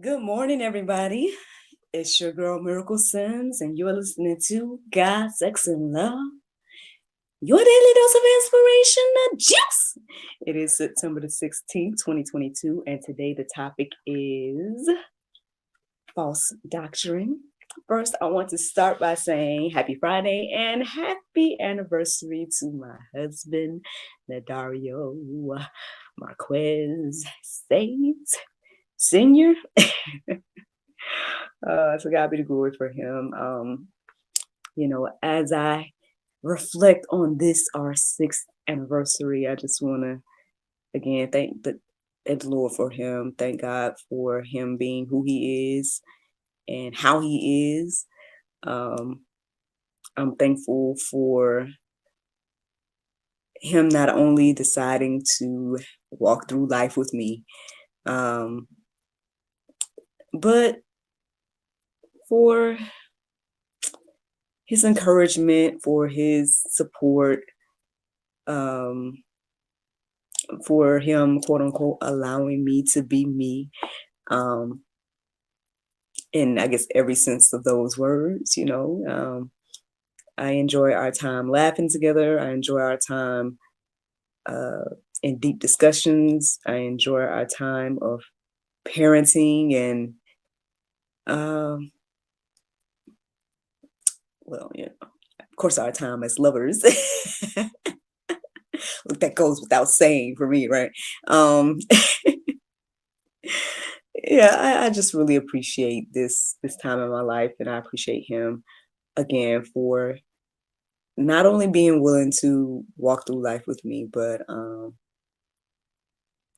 Good morning, everybody. It's your girl Miracle Sims, and you're listening to God, Sex, and Love, your daily dose of inspiration, the juice. It is September the 16th, 2022, and today the topic is false doctrine. First, I want to start by saying happy Friday and happy anniversary to my husband, Nadario Marquez Saints Sr. So God be the glory for him. As I reflect on this, our 6th anniversary, I just want to again thank the Lord for him. Thank God for him being who he is and how he is. I'm thankful for him not only deciding to walk through life with me, but for his encouragement, for his support, for him, quote unquote, allowing me to be me. In I guess every sense of those words, I enjoy our time laughing together. I enjoy our time in deep discussions. I enjoy our time of parenting and, of course, our time as lovers. Look, that goes without saying for me, right? I just really appreciate this time in my life, and I appreciate him again for not only being willing to walk through life with me, but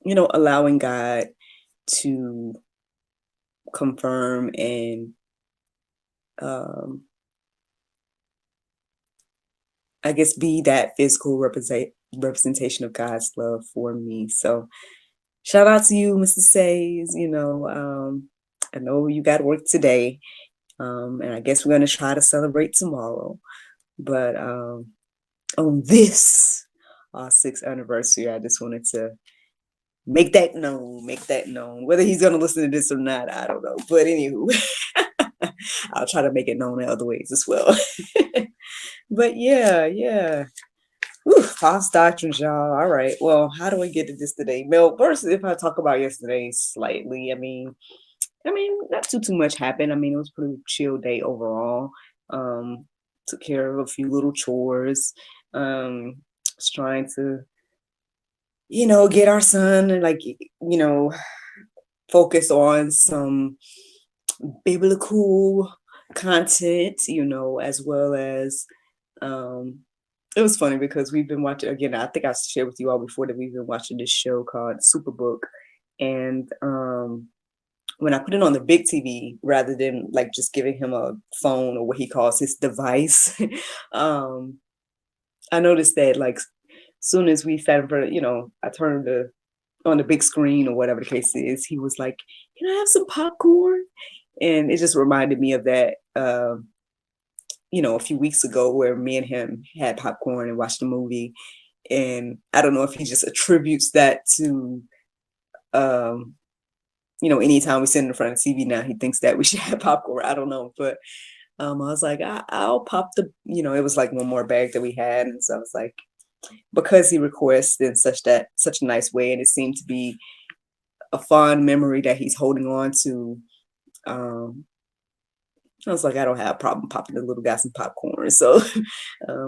allowing God to confirm and I guess be that physical representation of God's love for me. So shout out to you, Mr. Says. I know you got work today, and I guess we're going to try to celebrate tomorrow. But on this, our 6th anniversary, I just wanted to make that known. Whether he's going to listen to this or not, I don't know. But anywho, I'll try to make it known in other ways as well. But yeah. False doctrines, y'all. All right. Well, how do we get to this today? Well, first, if I talk about yesterday slightly, I mean, not too much happened. I mean, it was a pretty chill day overall. Took care of a few little chores. Was trying to, get our son and focus on some biblical content, as well as it was funny because we've been watching, again, I think I shared with you all before that we've been watching this show called Superbook. And when I put it on the big TV, rather than like just giving him a phone or what he calls his device, I noticed that like soon as we sat in front of, I turned on the big screen or whatever the case is, he was like, "Can I have some popcorn?" And it just reminded me of that, a few weeks ago where me and him had popcorn and watched a movie. And I don't know if he just attributes that to, anytime we sit in front of TV now, he thinks that we should have popcorn. I don't know. But I was like, I'll pop it was like one more bag that we had. And so I was like, because he requests in such a nice way, and it seemed to be a fond memory that he's holding on to. I was like, I don't have a problem popping the little guy some popcorn. So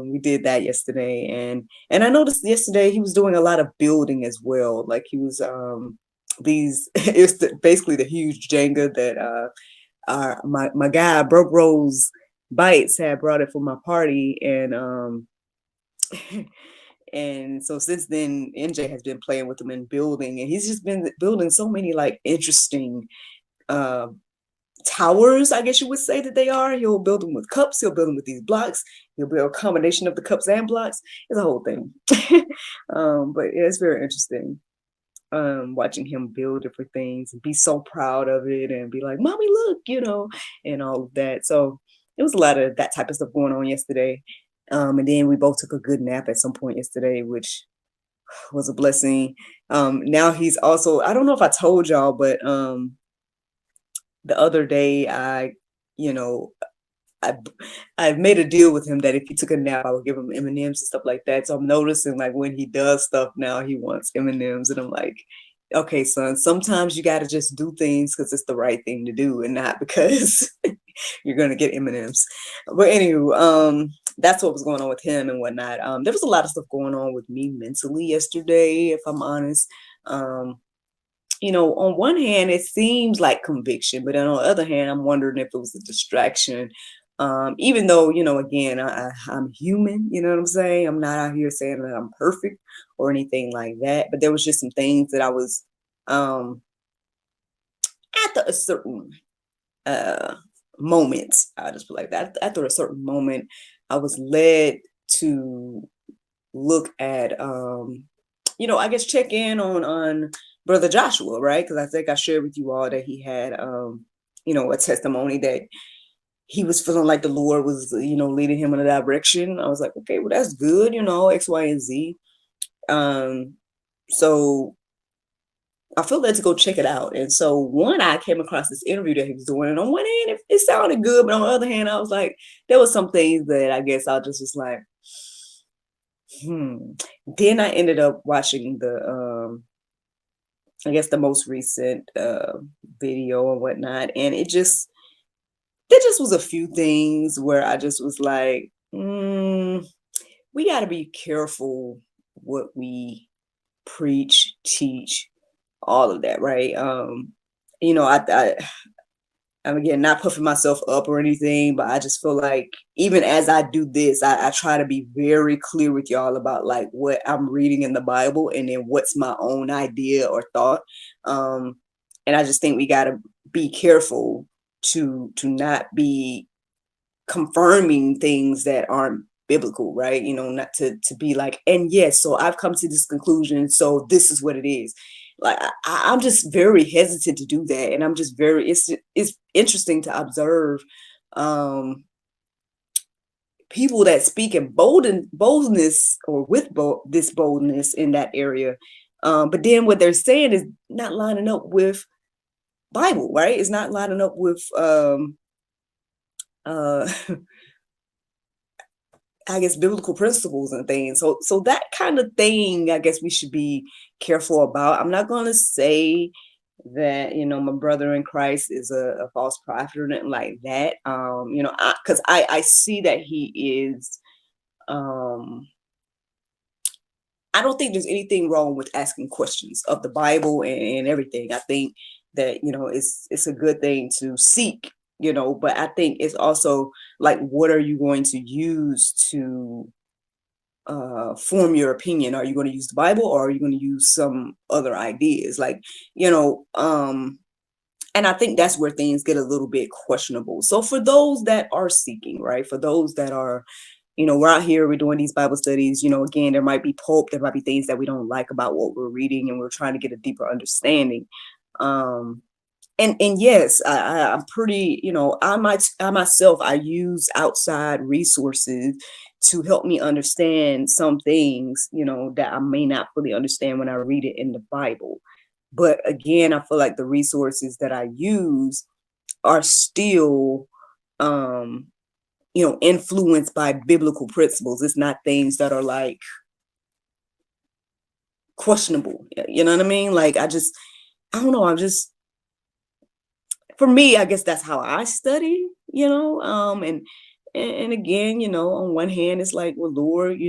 we did that yesterday. And I noticed yesterday he was doing a lot of building as well. Like he was it's basically the huge Jenga that my guy Broke Rose Bites had brought it for my party. And and so since then NJ has been playing with them and building, and he's just been building so many like interesting towers, I guess you would say that they are. He'll build them with cups, he'll build them with these blocks, he'll build a combination of the cups and blocks. It's a whole thing. But yeah, it's very interesting watching him build different things and be so proud of it and be like, "Mommy, look," and all of that. So it was a lot of that type of stuff going on yesterday. And then we both took a good nap at some point yesterday, which was a blessing. Now he's also, I don't know if I told y'all, but the other day, you know, I I've made a deal with him that if he took a nap, I would give him M&Ms and stuff like that. So I'm noticing like when he does stuff now, he wants M&Ms, and I'm like, okay, son, sometimes you got to just do things because it's the right thing to do, and not because you're gonna get M&Ms. But anywho, that's what was going on with him and whatnot. There was a lot of stuff going on with me mentally yesterday, if I'm honest. On one hand, it seems like conviction, but then on the other hand, I'm wondering if it was a distraction. Even though, again, I'm human, you know what I'm saying? I'm not out here saying that I'm perfect or anything like that, but there was just some things that I was, after a certain moment, I'll just put like that, after a certain moment, I was led to look at, I guess check in on Brother Joshua, right? Because I think I shared with you all that he had, a testimony that he was feeling like the Lord was, leading him in a direction. I was like, okay, well, that's good, X, Y, and Z. So I feel led to go check it out. And so I came across this interview that he was doing, and on one hand, it sounded good, but on the other hand, I was like, there was some things that I guess I just was like, Then I ended up watching the the most recent video and whatnot, and there just was a few things where I just was like, we got to be careful what we preach, teach, all of that, right? I'm again not puffing myself up or anything, but I just feel like even as I do this, I try to be very clear with y'all about like what I'm reading in the Bible and then what's my own idea or thought. And I just think we got to be careful to not be confirming things that aren't biblical, right? Not to be like, and yes, so I've come to this conclusion, so this is what it is. Like I'm just very hesitant to do that, and I'm just it's interesting to observe people that speak in boldness or with this boldness in that area, but then what they're saying is not lining up with Bible, right? It's not lining up with I guess biblical principles and things. So that kind of thing, I guess we should be careful about. I'm not going to say that, my brother in Christ is a false prophet or nothing like that. Because I see that he is, I don't think there's anything wrong with asking questions of the Bible and everything. I think that, it's a good thing to seek, but I think it's also like, what are you going to use to form your opinion? Are you going to use the Bible, or are you going to use some other ideas? Like, and I think that's where things get a little bit questionable. So for those that are seeking, right, for those that are, we're out here, we're doing these Bible studies, again, there might be pulp, there might be things that we don't like about what we're reading, and we're trying to get a deeper understanding. And yes, I'm pretty, I myself, I use outside resources to help me understand some things, that I may not fully understand when I read it in the Bible. But again, I feel like the resources that I use are still, influenced by biblical principles. It's not things that are like questionable. You know what I mean? Like, I don't know. For me, I guess that's how I study, and again, on one hand, it's like, well, Lord,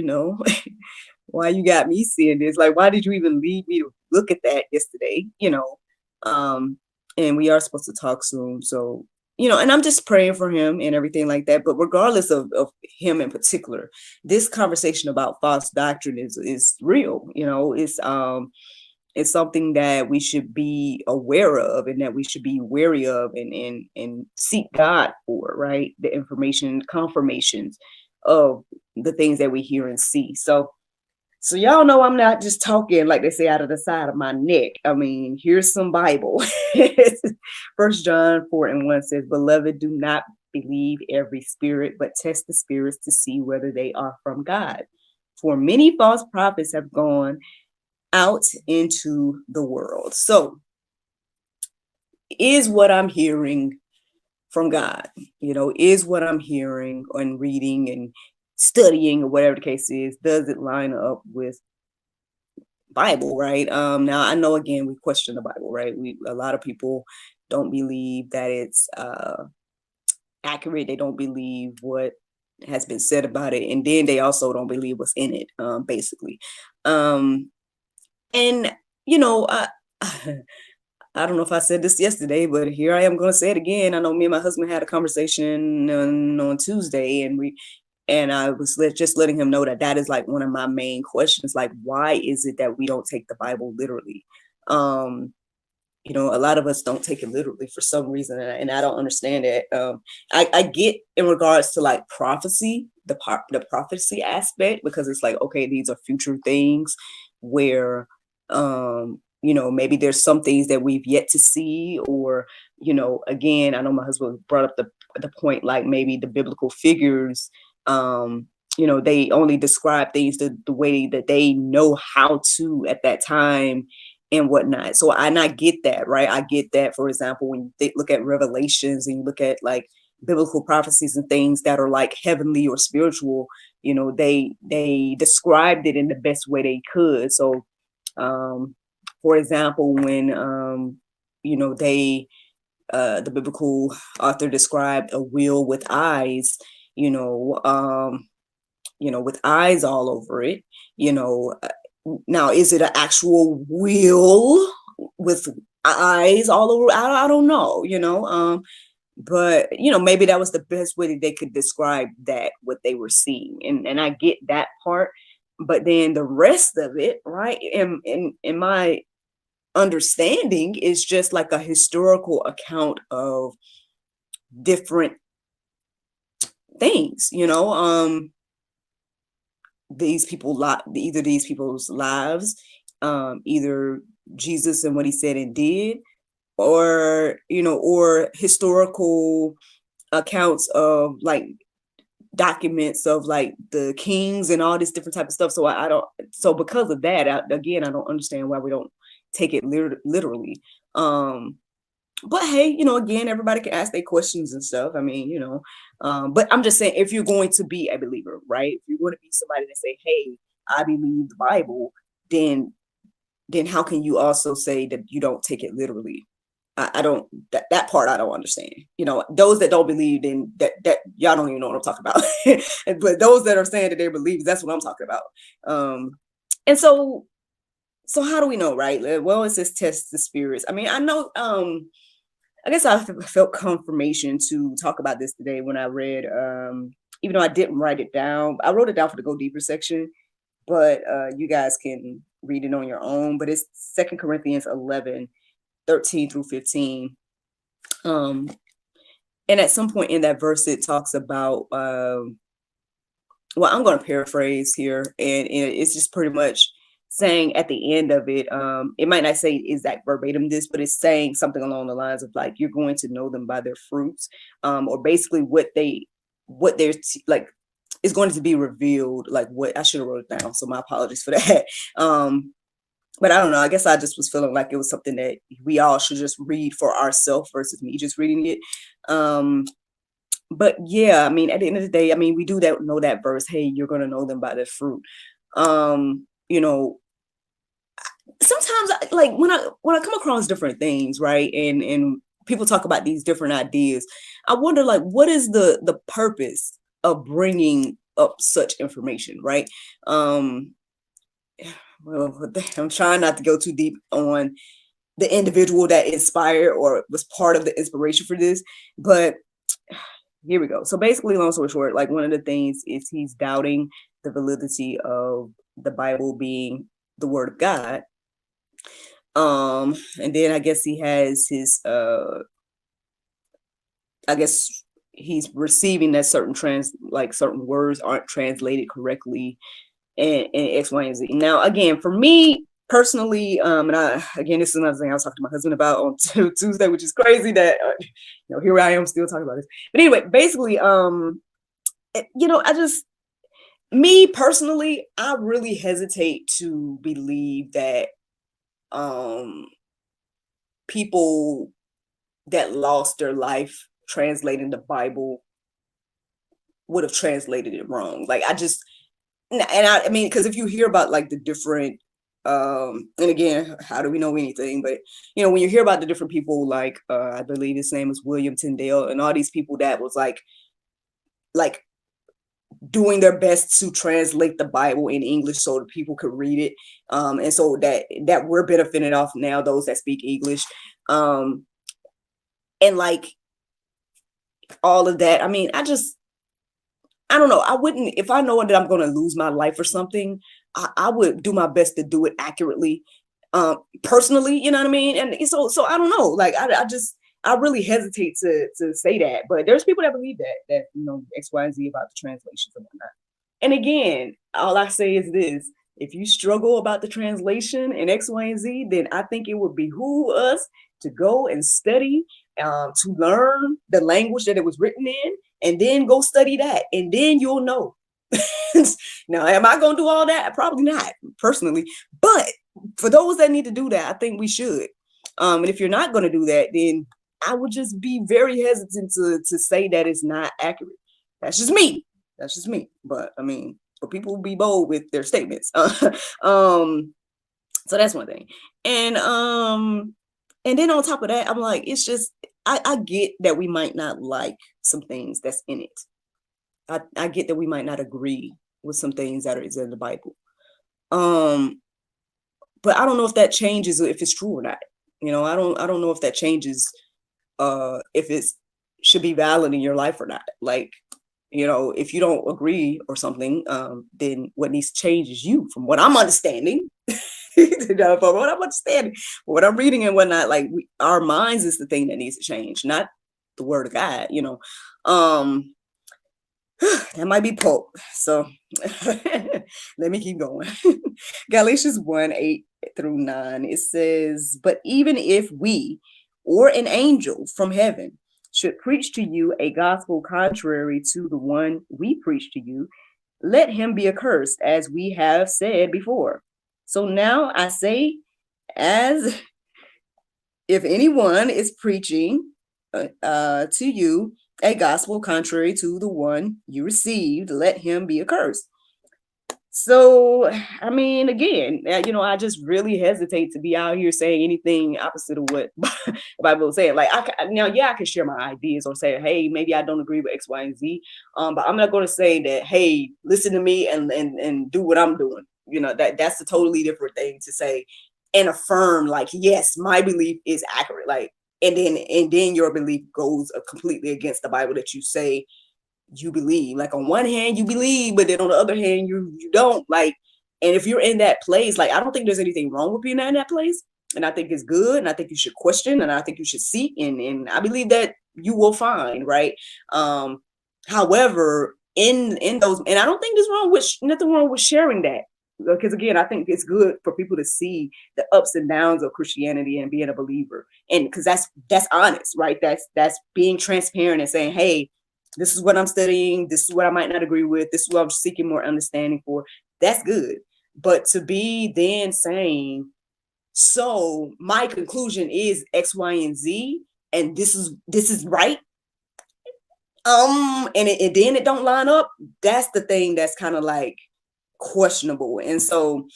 why you got me seeing this? Like, why did you even lead me to look at that yesterday? And we are supposed to talk soon. So, and I'm just praying for him and everything like that. But regardless of him in particular, this conversation about false doctrine is real. It's something that we should be aware of and that we should be wary of and seek God for, right? The information, confirmations of the things that we hear and see. So y'all know I'm not just talking, like they say, out of the side of my neck. I mean, here's some Bible. 1 John 4:1 says, "Beloved, do not believe every spirit, but test the spirits to see whether they are from God. For many false prophets have gone out into the world." So is what I'm hearing from God, is what I'm hearing and reading and studying or whatever the case is, does it line up with Bible, right? Now I know, again, we question the Bible, right? A lot of people don't believe that it's accurate. They don't believe what has been said about it, and then they also don't believe what's in it, basically. And I I don't know if I said this yesterday, but here I am going to say it again. I know me and my husband had a conversation on Tuesday, and I was just letting him know that is like one of my main questions. Like, why is it that we don't take the Bible literally? A lot of us don't take it literally for some reason, and I don't understand it. I get in regards to like prophecy, the prophecy aspect, because it's like, okay, these are future things where, maybe there's some things that we've yet to see, or, again, I know my husband brought up the point, like maybe the biblical figures, they only describe things the way that they know how to at that time and whatnot. So and I get that, right? I get that. For example, when you look at Revelations and you look at like biblical prophecies and things that are like heavenly or spiritual, they described it in the best way they could. So, for example, when they the biblical author described a wheel with eyes, with eyes all over it, now, is it an actual wheel with eyes all over? I don't know, but maybe that was the best way that they could describe that, what they were seeing, and I get that part. But then the rest of it, right? In my understanding, is just like a historical account of different things, either these people's lives, either Jesus and what he said and did, or or historical accounts of like documents of like the kings and all this different type of stuff. So I don't. So because of that, again, I don't understand why we don't take it literally. But hey, again, everybody can ask their questions and stuff. I mean, but I'm just saying, if you're going to be a believer, right? If you're going to be somebody that say, hey, I believe the Bible, then how can you also say that you don't take it literally? I don't, that part I don't understand. Those that don't believe, then that y'all don't even know what I'm talking about. But those that are saying that they believe, that's what I'm talking about. And so how do we know, right? Well, it says test the spirits. I mean, I know, I guess I felt confirmation to talk about this today when I read, even though I didn't write it down. I wrote it down for the Go Deeper section, but you guys can read it on your own. But it's 2 Corinthians 11, 13 through 15. And at some point in that verse, it talks about, well, I'm going to paraphrase here, and it's just pretty much saying at the end of it, it might not say exact verbatim this, but it's saying something along the lines of like, you're going to know them by their fruits, or basically what they're like is going to be revealed. Like, what I should have wrote it down, so my apologies for that. But I don't know, I guess I just was feeling like it was something that we all should just read for ourselves versus me just reading it. But yeah, I mean, at the end of the day, I mean, we do know that verse, hey, you're going to know them by their fruit. Sometimes like when I come across different things, right, and people talk about these different ideas, I wonder, like, what is the purpose of bringing up such information, right? Well, I'm trying not to go too deep on the individual that inspired or was part of the inspiration for this, but here we go. So basically, long story short, like, one of the things is he's doubting the validity of the Bible being the word of God. And then I guess he has his I guess he's receiving that certain words aren't translated correctly, and X, Y, and Z. Now, again, for me personally, and this is another thing I was talking to my husband about on Tuesday, which is crazy that here I am still talking about this. But anyway, basically, me personally, I really hesitate to believe that people that lost their life translating the Bible would have translated it wrong. Like I mean, because if you hear about like the different, and again, how do we know anything? But when you hear about the different people, like I believe his name was William Tyndale, and all these people that was like doing their best to translate the Bible in English so that people could read it, and so that we're benefiting off now, those that speak English, and like all of that. I mean, I don't know. I wouldn't, if I know that I'm going to lose my life or something, I would do my best to do it accurately, personally, you know what I mean? And so I don't know. Like, I really hesitate to say that, but there's people that believe that X, Y, and Z about the translations and whatnot. And again, all I say is this: if you struggle about the translation in X, Y, and Z, then I think it would behoove us to go and study, to learn the language that it was written in, and then go study that, and then you'll know. Now, am I going to do all that? Probably not, personally. But for those that need to do that, I think we should. And if you're not going to do that, then I would just be very hesitant to say that it's not accurate. That's just me. That's just me. But I mean, but people will be bold with their statements. So that's one thing. And then on top of that, I'm like, it's just, I get that we might not like some things that's in it. I get that we might not agree with some things that is in the Bible. But I don't know if that changes if it's true or not. I don't know if that changes if it should be valid in your life or not. Like, if you don't agree or something, then what needs to change is you, from what I'm understanding. From what I'm understanding, what I'm reading and whatnot, like our minds is the thing that needs to change, not the word of God. That might be Pope. So let me keep going. Galatians 1:8-9. It says, "But even if we or an angel from heaven should preach to you a gospel contrary to the one we preach to you, let him be accursed, as we have said before. So now I say, as if anyone is preaching to you a gospel contrary to the one you received, let him be accursed." So, I mean, again, I just really hesitate to be out here saying anything opposite of what the Bible is saying. Like, I can share my ideas or say, hey, maybe I don't agree with X, Y, and Z. But I'm not going to say that, hey, listen to me and do what I'm doing. That's a totally different thing to say and affirm, like, yes, my belief is accurate. Like, and then your belief goes completely against the Bible that you say you believe. Like, on one hand you believe, but then on the other hand you don't. Like, and if you're in that place, like, I don't think there's anything wrong with being in that place, and I think it's good, and I think you should question, and I think you should seek, and I believe that you will find, right? However, in those, and I don't think there's nothing wrong with sharing that, because again, I think it's good for people to see the ups and downs of Christianity and being a believer, and because that's honest, right? That's being transparent and saying, hey, this is what I'm studying. This is what I might not agree with. This is what I'm seeking more understanding for. That's good. But to be then saying, so my conclusion is X, Y, and Z, and this is right. And then it don't line up. That's the thing that's kind of like questionable. And so,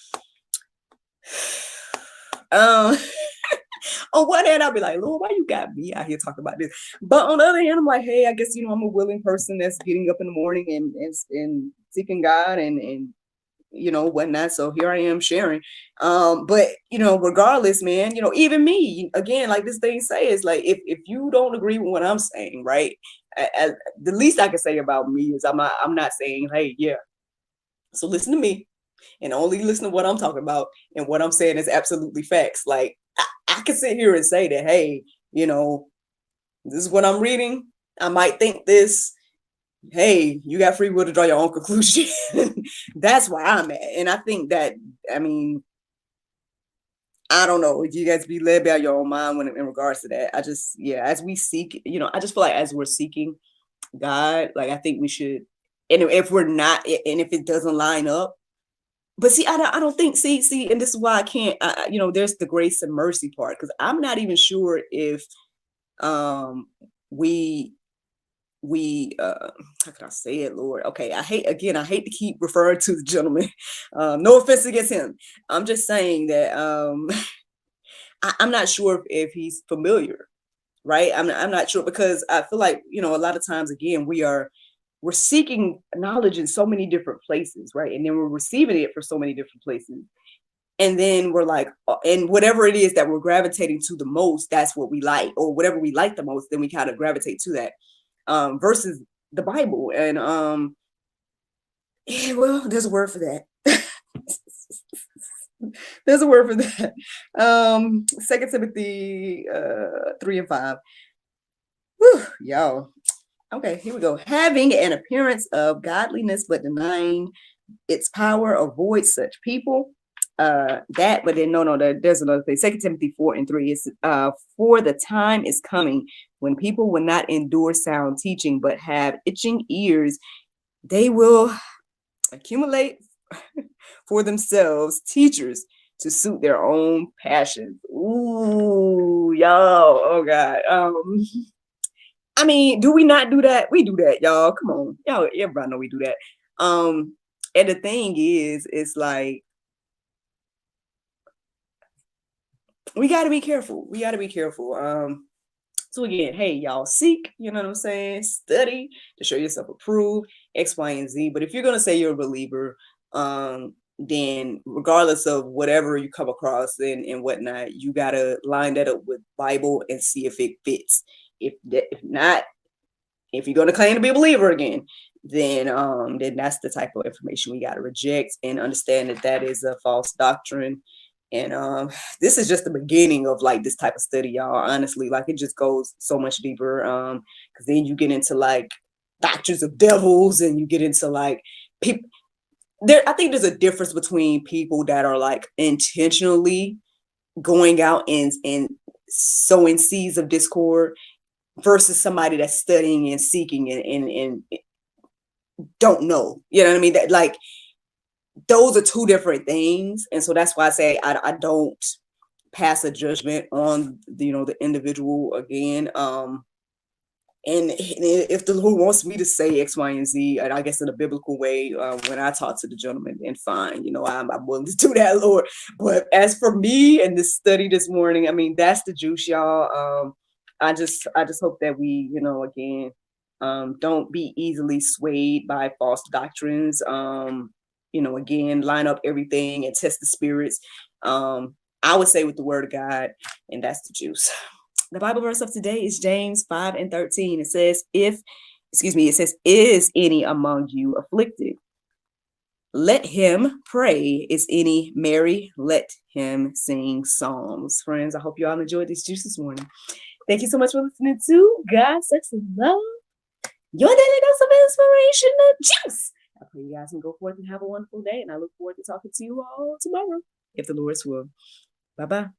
on one hand, I'll be like, Lord, why you got me out here talking about this? But on the other hand, I'm like, hey, I guess, I'm a willing person that's getting up in the morning and seeking God and whatnot. So here I am sharing. But, regardless, man, even me, again, like this thing says, like, if you don't agree with what I'm saying, right, the least I can say about me is I'm not saying, hey, yeah, so listen to me and only listen to what I'm talking about, and what I'm saying is absolutely facts. Like, I can sit here and say that, hey, this is what I'm reading. I might think this. Hey, you got free will to draw your own conclusion. That's where I'm at. And I think that, I mean, I don't know, you guys be led by your own mind in regards to that. As we seek, I just feel like as we're seeking God, like, I think we should, and if we're not, and if it doesn't line up, but see, I don't think, see, and this is why I can't, there's the grace and mercy part, because I'm not even sure if we how can I say it, Lord? Okay, I hate to keep referring to the gentleman. No offense against him. I'm just saying that I'm not sure if he's familiar, right? I'm not sure, because I feel like, a lot of times, again, we're seeking knowledge in so many different places, right? And then we're receiving it for so many different places. And then we're like, and whatever it is that we're gravitating to the most, that's what we like, or whatever we like the most, then we kind of gravitate to that, versus the Bible. And yeah, well, there's a word for that. There's a word for that. 2 Timothy 3:5. Whew, y'all. Okay, here we go. Having an appearance of godliness but denying its power, avoid such people. But then no, there's another thing. 2 Timothy 4:3 is for the time is coming when people will not endure sound teaching, but have itching ears. They will accumulate for themselves teachers to suit their own passions. Ooh, y'all. Oh God. I mean, do we not do that? We do that, y'all. Come on, y'all. Everybody know we do that. And the thing is, it's like, we got to be careful. We got to be careful. So again, hey, y'all, seek, you know what I'm saying? Study to show yourself approved, X, Y, and Z. But if you're going to say you're a believer, then regardless of whatever you come across and whatnot, you got to line that up with Bible and see if it fits. If not, if you're going to claim to be a believer again, then that's the type of information we got to reject and understand that is a false doctrine. And this is just the beginning of like this type of study, y'all. Honestly, like, it just goes so much deeper. Because then you get into like doctrines of devils, and you get into like people. I think there's a difference between people that are like intentionally going out and sowing seeds of discord versus somebody that's studying and seeking and don't know. You know what I mean? That, like, those are two different things. And so that's why I say I don't pass a judgment on the individual again. And if the Lord wants me to say X, Y, and Z, and I guess in a biblical way, when I talk to the gentleman, then fine, I'm willing to do that, Lord. But as for me and this study this morning, I mean, that's the juice, y'all. I just hope that we, again, don't be easily swayed by false doctrines. Again, line up everything and test the spirits. I would say with the word of God, and that's the juice. The Bible verse of today is James 5:13. It says, is any among you afflicted? Let him pray. Is any merry? Let him sing psalms. Friends, I hope you all enjoyed this juice this morning. Thank you so much for listening to God, Sex, and Love, your daily dose of inspirational juice. I pray you guys can go forth and have a wonderful day, and I look forward to talking to you all tomorrow, if the Lord's will. Bye-bye.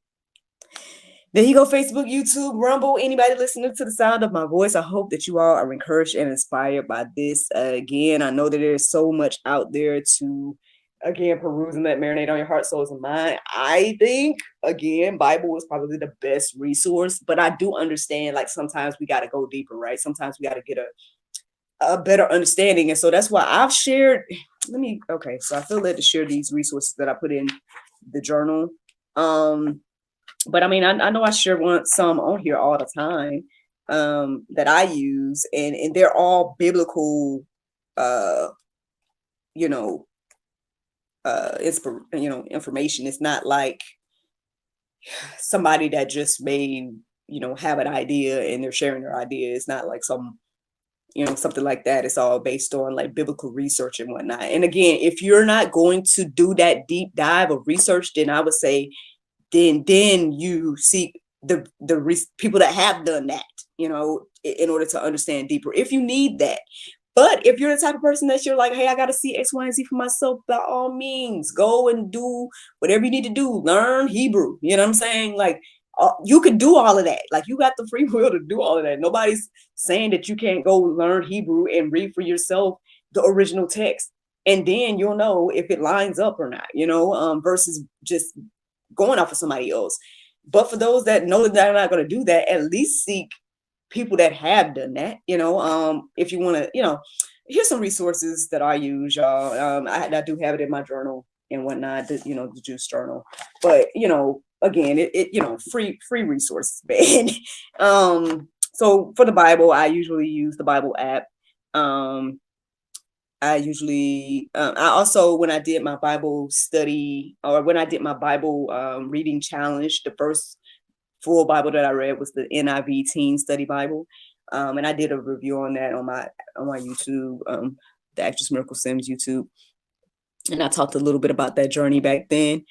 There you go, Facebook, YouTube, Rumble, anybody listening to the sound of my voice. I hope that you all are encouraged and inspired by this. Again, I know that there's so much out there to, again, peruse and let marinate on your heart, souls, and mind. I think, again, Bible is probably the best resource, but I do understand, like, sometimes we got to go deeper, right? Sometimes we got to get a better understanding. And so that's why I've shared, so I feel led to share these resources that I put in the journal. But I mean, I know I share some on here all the time that I use, and they're all biblical, information. It's not like somebody that just may, have an idea and they're sharing their idea. It's not like something like that. It's all based on like biblical research and whatnot. And again, if you're not going to do that deep dive of research, then I would say, then you seek the people that have done that, in order to understand deeper, if you need that. But if you're the type of person that you're like, hey, I got to see X, Y, and Z for myself, by all means, go and do whatever you need to do. Learn Hebrew. You know what I'm saying? Like, you could do all of that. Like, you got the free will to do all of that. Nobody's saying that you can't go learn Hebrew and read for yourself the original text. And then you'll know if it lines up or not, versus just going off of somebody else. But for those that know that they're not going to do that, at least seek people that have done that, if you want to, here's some resources that I use, y'all. I do have it in my journal and whatnot, the Juice Journal. But, again, free resources, man. So for the Bible, I usually use the Bible app. I also, when I did my Bible study, or when I did my Bible reading challenge, the first full Bible that I read was the NIV Teen Study Bible. And I did a review on that on my YouTube, the Actress Miracle Sims YouTube. And I talked a little bit about that journey back then.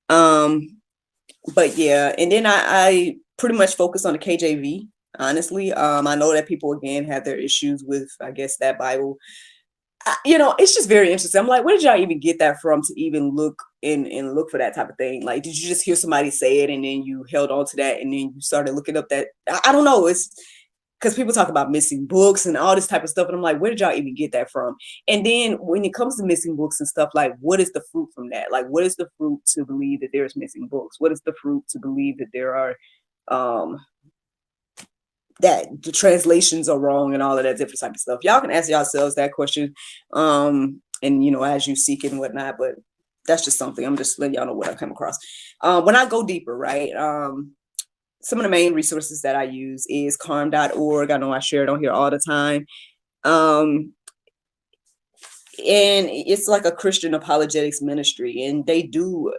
But yeah, and then I pretty much focused on the KJV, honestly. I know that people, again, have their issues with, I guess, that Bible. It's just very interesting. I'm like, where did y'all even get that from to even look and look for that type of thing? Like, did you just hear somebody say it and then you held on to that and then you started looking up that? I don't know. It's because people talk about missing books and all this type of stuff. And I'm like, where did y'all even get that from? And then when it comes to missing books and stuff, like, what is the fruit from that? Like, what is the fruit to believe that there's missing books? What is the fruit to believe that there are, that the translations are wrong and all of that different type of stuff? Y'all can ask yourselves that question, and as you seek it and whatnot. But that's just something I'm just letting y'all know what I come across. When I go deeper, right? Some of the main resources that I use is calm.org. I know I share it on here all the time. And it's like a Christian apologetics ministry, and they do,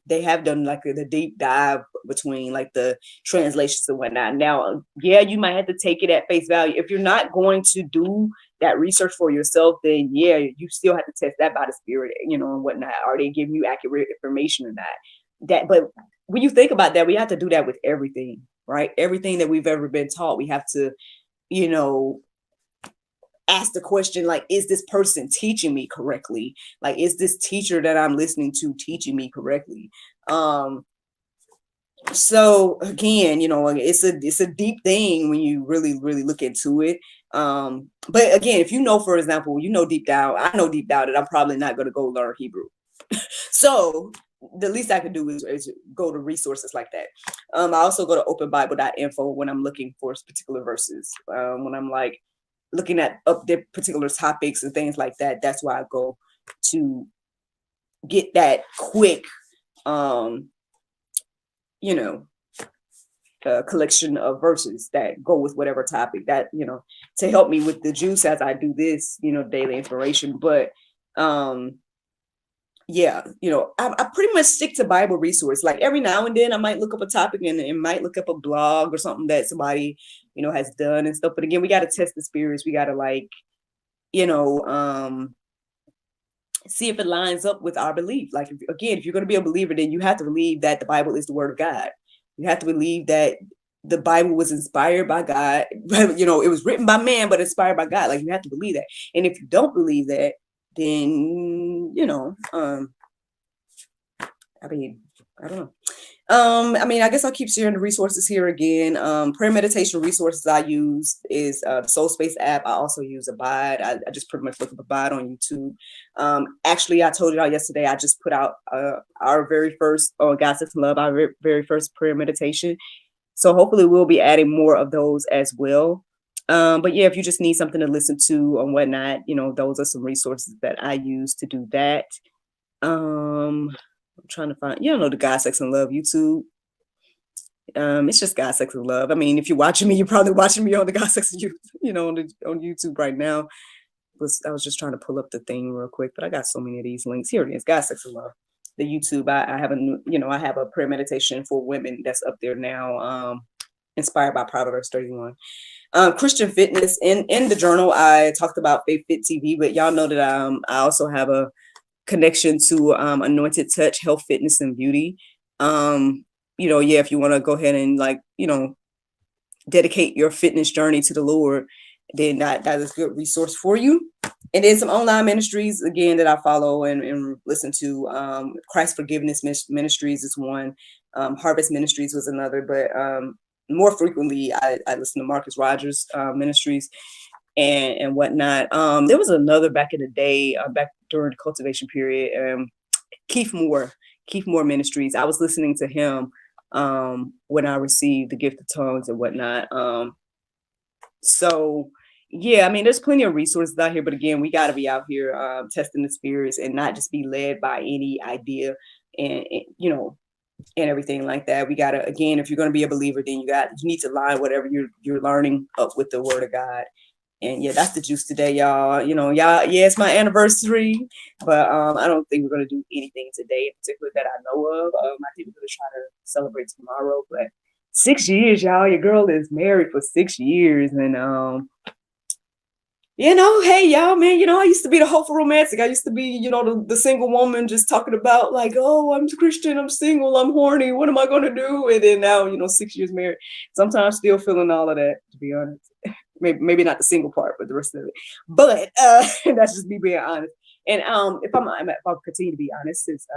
they have done like the deep dive between like the translations and whatnot. Now, yeah, you might have to take it at face value. If you're not going to do that research for yourself, then yeah, you still have to test that by the Spirit, and whatnot. Are they giving you accurate information or not? But when you think about that, we have to do that with everything, right? Everything that we've ever been taught, we have to, ask the question, like, is this person teaching me correctly? Like, is this teacher that I'm listening to teaching me correctly? So again, it's a deep thing when you really, really look into it. But again, if for example, deep down, I know deep down that I'm probably not going to go learn Hebrew. So the least I can do is go to resources like that. I also go to openbible.info when I'm looking for particular verses. When I'm like looking at up their particular topics and things like that, that's why I go to get that quick, collection of verses that go with whatever topic that, to help me with the juice as I do this, daily inspiration. But yeah, I pretty much stick to Bible resource. Like every now and then I might look up a topic and might look up a blog or something that somebody, has done and stuff. But again, we got to test the spirits. We got to see if it lines up with our belief. Like, if you're going to be a believer, then you have to believe that the Bible is the word of God. You have to believe that the Bible was inspired by God. It was written by man, but inspired by God. Like, you have to believe that. And if you don't believe that, then, I don't know. I guess I'll keep sharing the resources here again. Prayer meditation resources I use is the Soul Space app. I also use Abide. I just pretty much look up Abide on YouTube. Actually, I told y'all yesterday, I just put out our very first, God Sex and Love, our very first prayer meditation. So hopefully we'll be adding more of those as well. But yeah, if you just need something to listen to and whatnot, those are some resources that I use to do that. I'm trying to find, the God, Sex, and Love YouTube. It's just God, Sex, and Love. I mean, if you're watching me, you're probably watching me on the God, Sex, and on YouTube right now. I was just trying to pull up the thing real quick, but I got so many of these links. Here it is, God, Sex, and Love. The YouTube, I have I have a prayer meditation for women that's up there now, inspired by Proverbs 31. Christian fitness. In the journal, I talked about Faith Fit TV, but y'all know that I also have a connection to Anointed Touch, Health, Fitness, and Beauty. If you want to go ahead and dedicate your fitness journey to the Lord, then that is a good resource for you. And then some online ministries, again, that I follow and listen to. Christ Forgiveness Ministries is one. Harvest Ministries was another. But more frequently, I listen to Marcus Rogers Ministries and whatnot. There was another back in the day, back during the cultivation period, Keith Moore Ministries. I was listening to him when I received the gift of tongues and whatnot. So yeah, I mean, there's plenty of resources out here, but again, we got to be out here testing the spirits and not just be led by any idea and and everything like that. We gotta, again, if you're gonna be a believer, then you need to line whatever you're learning up with the Word of God. And yeah, that's the juice today, y'all. Y'all, yeah, it's my anniversary, but I don't think we're gonna do anything today in particular that I know of. I think we're gonna try to celebrate tomorrow, but 6 years, y'all. Your girl is married for 6 years, and hey, y'all, man, I used to be the hopeful romantic. I used to be, the single woman just talking about like, oh, I'm Christian, I'm single, I'm horny. What am I going to do? And then now, 6 years married. Sometimes still feeling all of that, to be honest. Maybe not the single part, but the rest of it. But that's just me being honest. And if I'll continue to be honest, since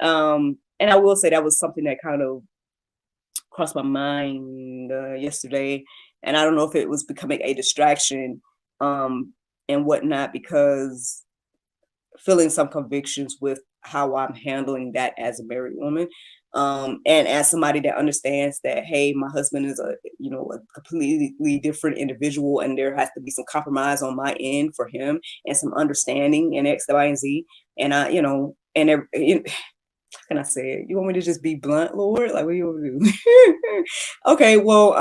and I will say that was something that kind of crossed my mind yesterday, and I don't know if it was becoming a distraction and whatnot, because feeling some convictions with how I'm handling that as a married woman, and as somebody that understands that, hey, my husband is a completely different individual, and there has to be some compromise on my end for him, and some understanding and X, Y, and Z, and how can I say it? You want me to just be blunt, Lord? Like, what do you want me to do? Okay, well,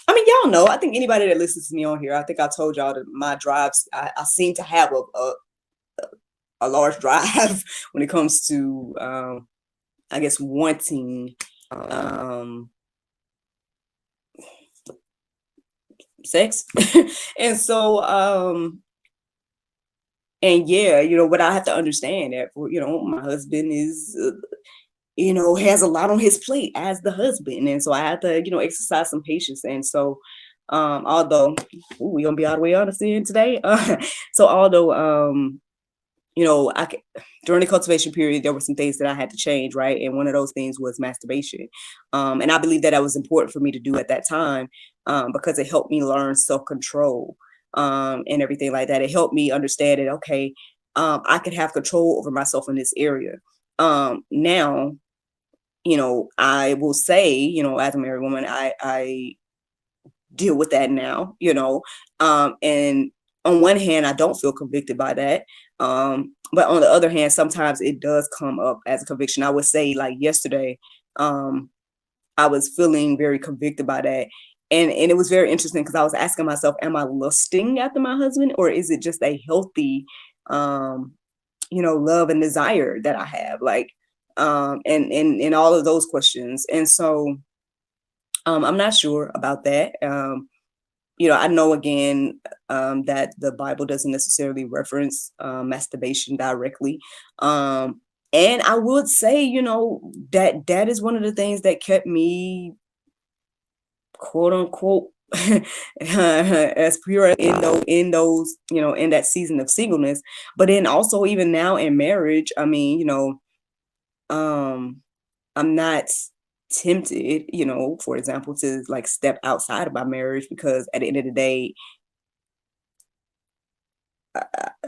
I mean, y'all know, I think anybody that listens to me on here, I think I told y'all that my drives, I seem to have a large drive when it comes to, I guess, wanting sex. And so, and yeah, what I have to understand that, my husband is, has a lot on his plate as the husband. And so I have to, exercise some patience. And so, although we're going to be all the way honest in today. So although, during the cultivation period, there were some things that I had to change, right? And one of those things was masturbation. And I believe that was important for me to do at that time, because it helped me learn self-control, and everything like that. It helped me understand that, okay, I could have control over myself in this area. Now, I will say, as a married woman, I deal with that now, and on one hand, I don't feel convicted by that. But on the other hand, sometimes it does come up as a conviction. I would say, like yesterday, I was feeling very convicted by that. And it was very interesting because I was asking myself, am I lusting after my husband, or is it just a healthy, love and desire that I have? Like, and all of those questions. And so, I'm not sure about that. I know, again, that the Bible doesn't necessarily reference masturbation directly. And I would say, that is one of the things that kept me, quote unquote, as pure in those, in that season of singleness. But then also, even now in marriage, I mean, I'm not tempted, for example, to like step outside of my marriage, because at the end of the day,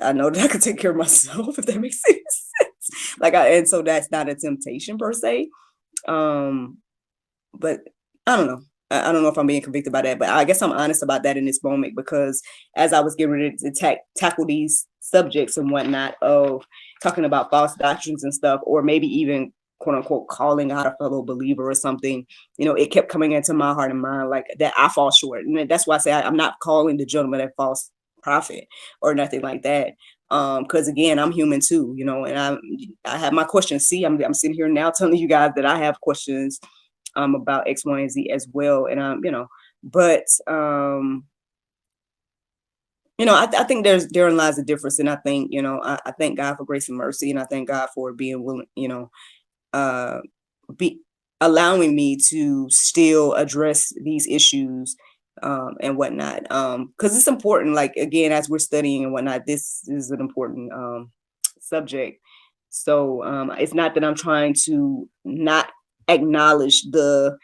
I know that I can take care of myself, if that makes sense. And so that's not a temptation per se. But I don't know. I don't know if I'm being convicted by that, but I guess I'm honest about that in this moment, because as I was getting ready to tackle these subjects and whatnot, of talking about false doctrines and stuff, or maybe even, quote unquote, calling out a fellow believer or something, it kept coming into my heart and mind, like, that I fall short. And that's why I say I'm not calling the gentleman a false prophet or nothing like that. Because again, I'm human too, and I have my questions. See, I'm sitting here now telling you guys that I have questions about X, Y, and Z as well. And but I think therein lies a difference. And I think, I thank God for grace and mercy, and I thank God for being willing, be allowing me to still address these issues and whatnot, because it's important. Like, again, as we're studying and whatnot, this is an important subject. So it's not that I'm trying to not acknowledge the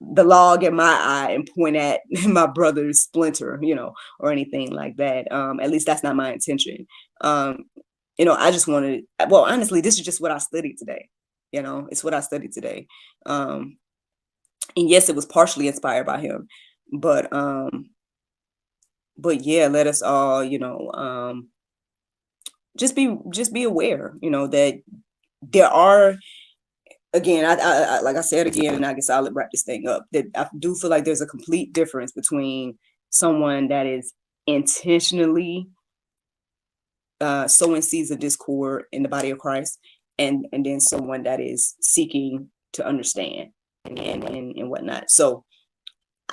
log in my eye and point at my brother's splinter, or anything like that. At least that's not my intention. I just wanted, well, honestly, this is just what I studied today. It's what I studied today. And yes, it was partially inspired by him, but but yeah, let us all, just be aware, that there are, again, I like I said again, and I guess I'll wrap this thing up, that I do feel like there's a complete difference between someone that is intentionally sowing seeds of discord in the body of Christ, and then someone that is seeking to understand and whatnot. So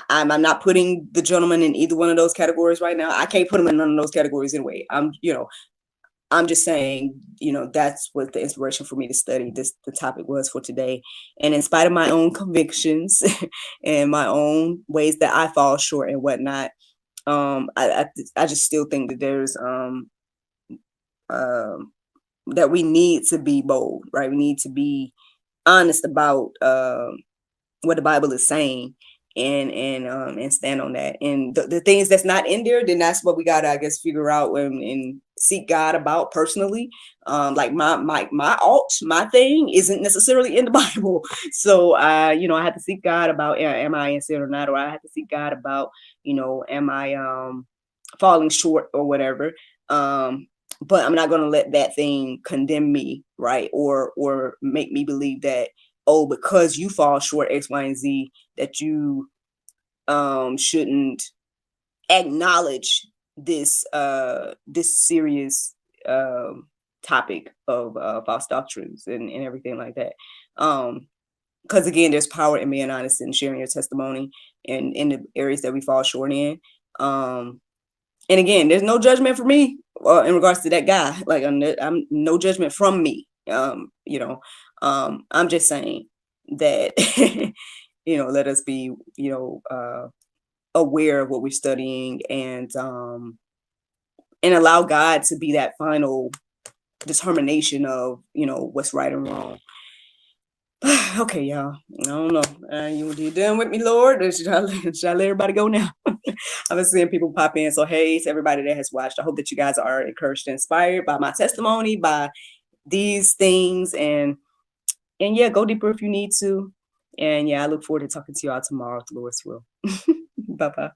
I'm not putting the gentleman in either one of those categories right now. I can't put him in none of those categories anyway. I'm just saying, that's what the inspiration for me to study the topic was for today. And in spite of my own convictions and my own ways that I fall short and whatnot, I just still think that there's that we need to be bold, right? We need to be honest about what the Bible is saying, and stand on that. And the things that's not in there, then that's what we gotta, I guess, figure out and seek God about personally. Like my thing isn't necessarily in the Bible, so I have to seek God about, am I in sin or not, or I have to seek God about, am I falling short or whatever. But I'm not going to let that thing condemn me, right? Or make me believe that, oh, because you fall short X, Y, and Z, that you shouldn't acknowledge this serious topic of false doctrines and everything like that. Because again, there's power in being honest and sharing your testimony in the areas that we fall short in. And again, there's no judgment for me in regards to that guy. Like, I'm no judgment from me. I'm just saying that let us be aware of what we're studying, and allow God to be that final determination of what's right and wrong. Okay, y'all. I don't know. You done with me, Lord? Or should I let everybody go now? I've been seeing people pop in. So hey, to everybody that has watched, I hope that you guys are encouraged and inspired by my testimony, by these things, and yeah, go deeper if you need to. And yeah, I look forward to talking to y'all tomorrow, if the Lord's will. Bye-bye.